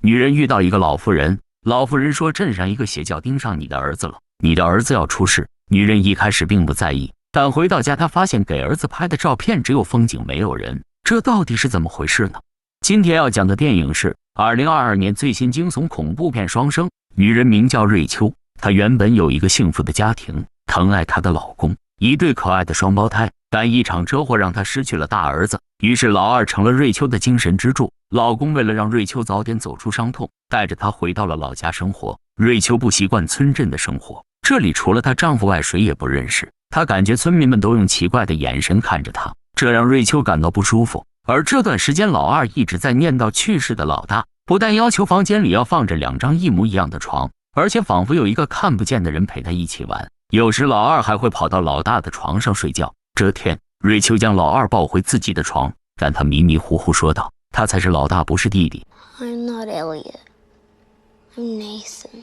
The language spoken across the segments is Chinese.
女人遇到一个老妇人，老妇人说镇上一个邪教盯上你的儿子了，你的儿子要出事。女人一开始并不在意，但回到家她发现给儿子拍的照片只有风景没有人，这到底是怎么回事呢？今天要讲的电影是2022年最新惊悚恐怖片《双生》。女人名叫瑞秋，她原本有一个幸福的家庭，疼爱她的老公，一对可爱的双胞胎，但一场车祸让她失去了大儿子，于是老二成了瑞秋的精神支柱。老公为了让瑞秋早点走出伤痛，带着她回到了老家生活。瑞秋不习惯村镇的生活，这里除了她丈夫外谁也不认识，她感觉村民们都用奇怪的眼神看着她，这让瑞秋感到不舒服。而这段时间老二一直在念叨去世的老大，不但要求房间里要放着2张一模一样的床，而且仿佛有一个看不见的人陪他一起玩，有时老二还会跑到老大的床上睡觉。这天瑞秋将老二抱回自己的床，但他迷迷糊糊说道，他才是老大，不是弟弟。 I'm not Elliot. I'm Nathan.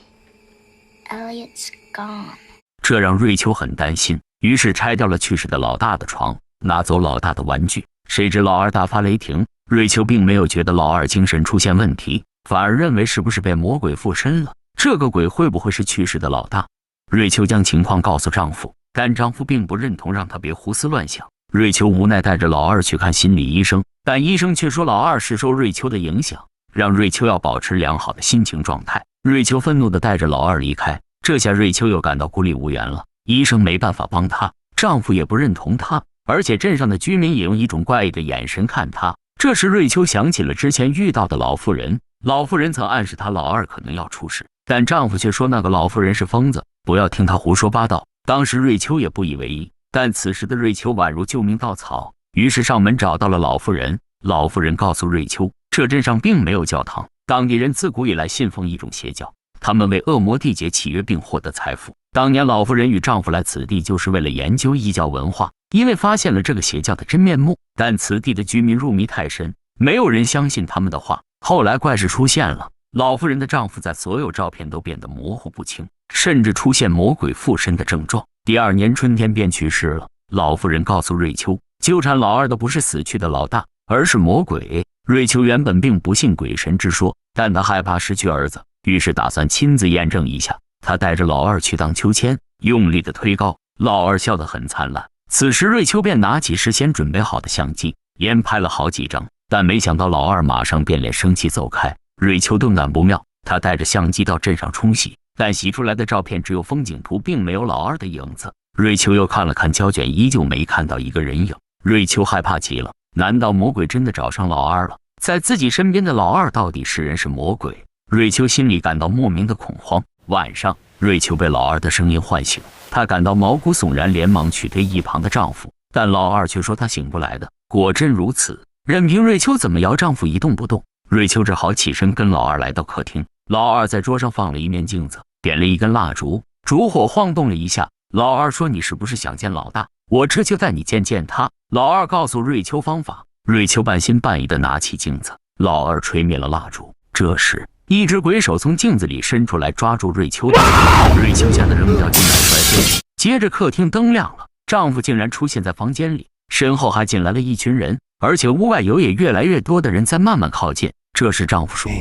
Elliot's gone. 这让瑞秋很担心，于是拆掉了去世的老大的床，拿走老大的玩具。谁知老二大发雷霆，瑞秋并没有觉得老二精神出现问题，反而认为是不是被魔鬼附身了，这个鬼会不会是去世的老大？瑞秋将情况告诉丈夫，但丈夫并不认同，让她别胡思乱想。瑞秋无奈带着老二去看心理医生，但医生却说老二是受瑞秋的影响，让瑞秋要保持良好的心情状态。瑞秋愤怒地带着老二离开，这下瑞秋又感到孤立无援了。医生没办法帮她，丈夫也不认同她，而且镇上的居民也用一种怪异的眼神看她。这时瑞秋想起了之前遇到的老妇人，老妇人曾暗示她老二可能要出事，但丈夫却说那个老妇人是疯子，不要听她胡说八道。当时瑞秋也不以为意，但此时的瑞秋宛如救命稻草，于是上门找到了老妇人。老妇人告诉瑞秋，这镇上并没有教堂，当地人自古以来信奉一种邪教，他们为恶魔缔结契约并获得财富。当年老妇人与丈夫来此地就是为了研究异教文化，因为发现了这个邪教的真面目，但此地的居民入迷太深，没有人相信他们的话。后来怪事出现了，老妇人的丈夫在所有照片都变得模糊不清，甚至出现魔鬼附身的症状，第2年春天便去世了。老妇人告诉瑞秋，纠缠老二的不是死去的老大，而是魔鬼。瑞秋原本并不信鬼神之说，但她害怕失去儿子，于是打算亲自验证一下。她带着老二去荡秋千，用力的推高，老二笑得很灿烂。此时瑞秋便拿起事先准备好的相机，连拍了好几张，但没想到老二马上变脸生气走开。瑞秋顿感不妙，她带着相机到镇上冲洗，但洗出来的照片只有风景图，并没有老二的影子。瑞秋又看了看胶卷，依旧没看到一个人影。瑞秋害怕极了，难道魔鬼真的找上老二了？在自己身边的老二到底是人是魔鬼？瑞秋心里感到莫名的恐慌。晚上瑞秋被老二的声音唤醒，她感到毛骨悚然，连忙去推一旁的丈夫，但老二却说他醒不来的。果真如此，任凭瑞秋怎么摇，丈夫一动不动。瑞秋只好起身跟老二来到客厅，老二在桌上放了一面镜子，点了一根蜡烛，烛火晃动了一下。老二说，你是不是想见老大？我这就带你见见他。老二告诉瑞秋方法，瑞秋半信半疑地拿起镜子，老二吹灭了蜡烛。这时一只鬼手从镜子里伸出来，抓住瑞秋的手，瑞秋吓得扔掉镜子摔碎。接着客厅灯亮了，丈夫竟然出现在房间里，身后还进来了一群人，而且屋外有也越来越多的人在慢慢靠近。这时丈夫说，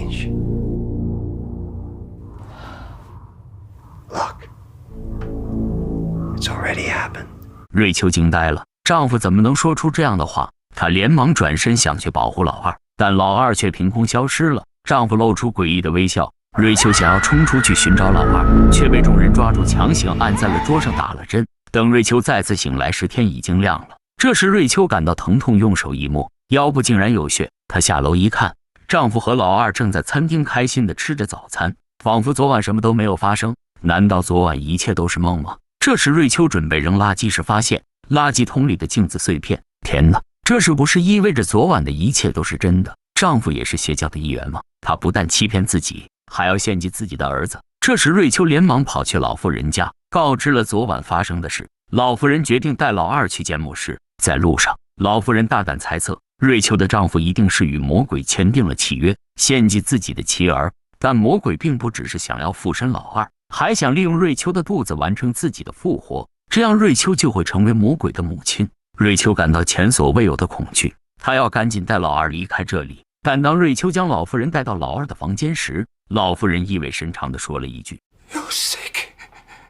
Look, it's already happened. 瑞秋惊呆了，丈夫怎么能说出这样的话？她连忙转身想去保护老二，但老二却凭空消失了。丈夫露出诡异的微笑，瑞秋想要冲出去寻找老二，却被众人抓住，强行按在了桌上，打了针。等瑞秋再次醒来时，天已经亮了。这时瑞秋感到疼痛，用手一摸，腰部竟然有血。她下楼一看，丈夫和老二正在餐厅开心地吃着早餐，仿佛昨晚什么都没有发生。难道昨晚一切都是梦吗？这时瑞秋准备扔垃圾时，发现垃圾桶里的镜子碎片。天哪，这是不是意味着昨晚的一切都是真的？丈夫也是邪教的一员吗？他不但欺骗自己，还要献祭自己的儿子。这时瑞秋连忙跑去老妇人家，告知了昨晚发生的事。老妇人决定带老二去见牧师。在路上，老妇人大胆猜测，瑞秋的丈夫一定是与魔鬼签订了契约，献祭自己的妻儿。但魔鬼并不只是想要附身老二，还想利用瑞秋的肚子完成自己的复活，这样瑞秋就会成为魔鬼的母亲。瑞秋感到前所未有的恐惧，她要赶紧带老二离开这里。但当瑞秋将老妇人带到老二的房间时，老妇人意味深长地说了一句 You're sick，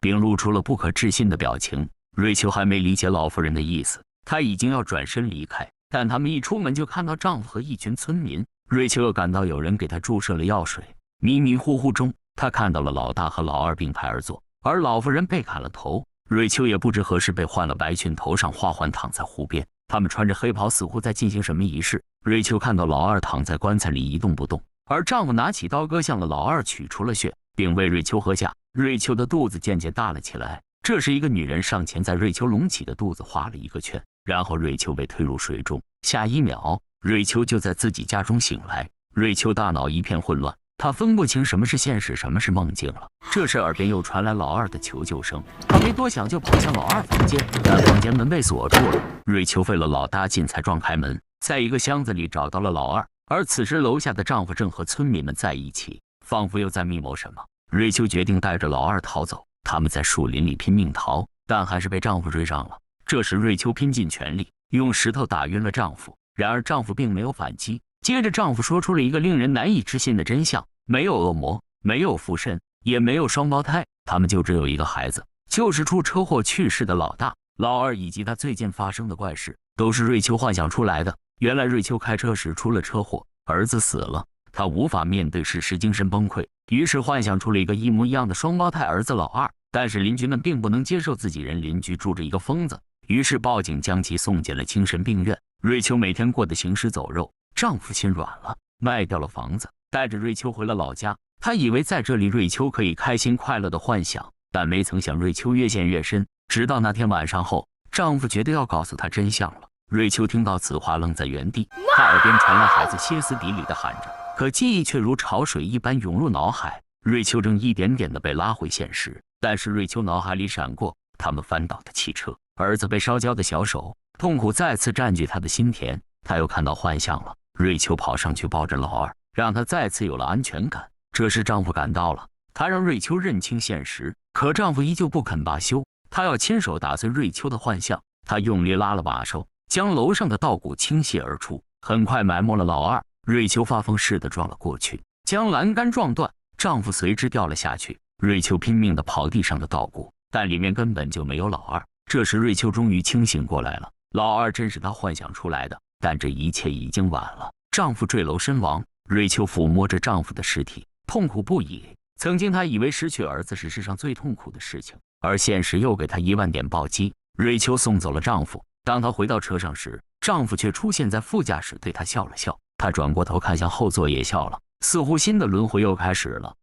并露出了不可置信的表情。瑞秋还没理解老妇人的意思，她已经要转身离开，但他们一出门就看到丈夫和一群村民。瑞秋又感到有人给她注射了药水，迷迷糊糊中，她看到了老大和老二并排而坐，而老妇人被砍了头。瑞秋也不知何时被换了白裙，头上花环，躺在湖边。他们穿着黑袍，似乎在进行什么仪式。瑞秋看到老二躺在棺材里一动不动，而丈夫拿起刀割向了老二，取出了血，并为瑞秋喝下。瑞秋的肚子渐渐大了起来。这时，一个女人上前在瑞秋隆起的肚子画了一个圈，然后瑞秋被推入水中。下一秒，瑞秋就在自己家中醒来。瑞秋大脑一片混乱，她分不清什么是现实，什么是梦境了。这时，耳边又传来老二的求救声，她没多想就跑向老二房间，但房间门被锁住了。瑞秋费了老大劲才撞开门，在一个箱子里找到了老二。而此时，楼下的丈夫正和村民们在一起，仿佛又在密谋什么。瑞秋决定带着老二逃走。他们在树林里拼命逃，但还是被丈夫追上了。这时，瑞秋拼尽全力用石头打晕了丈夫，然而丈夫并没有反击。接着，丈夫说出了一个令人难以置信的真相：没有恶魔，没有附身，也没有双胞胎，他们就只有一个孩子，就是出车祸去世的老大。老二以及他最近发生的怪事，都是瑞秋幻想出来的。原来瑞秋开车时出了车祸，儿子死了，她无法面对事实，精神崩溃，于是幻想出了一个一模一样的双胞胎儿子老二。但是邻居们并不能接受自己人邻居住着一个疯子，于是报警将其送进了精神病院。瑞秋每天过得行尸走肉，丈夫心软了，卖掉了房子，带着瑞秋回了老家。他以为在这里瑞秋可以开心快乐的幻想，但没曾想瑞秋越陷越深。直到那天晚上后，丈夫觉得要告诉她真相了。瑞秋听到此话，愣在原地，她耳边传来孩子歇斯底里的喊着，可记忆却如潮水一般涌入脑海。瑞秋正一点点地被拉回现实，但是瑞秋脑海里闪过他们翻倒的汽车，儿子被烧焦的小手，痛苦再次占据她的心田。她又看到幻象了。瑞秋跑上去抱着老二，让她再次有了安全感。这时丈夫赶到了，他让瑞秋认清现实，可丈夫依旧不肯罢休，他要亲手打碎瑞秋的幻象。他用力拉了把手，将楼上的稻谷倾泻而出，很快埋没了老二。瑞秋发疯似的撞了过去，将栏杆撞断，丈夫随之掉了下去。瑞秋拼命地刨地上的稻谷，但里面根本就没有老二。这时瑞秋终于清醒过来了，老二真是她幻想出来的，但这一切已经晚了。丈夫坠楼身亡，瑞秋抚摸着丈夫的尸体，痛苦不已。曾经她以为失去儿子是世上最痛苦的事情，而现实又给她10000点暴击。瑞秋送走了丈夫，当她回到车上时，丈夫却出现在副驾驶，对她笑了笑。她转过头看向后座，也笑了，似乎新的轮回又开始了。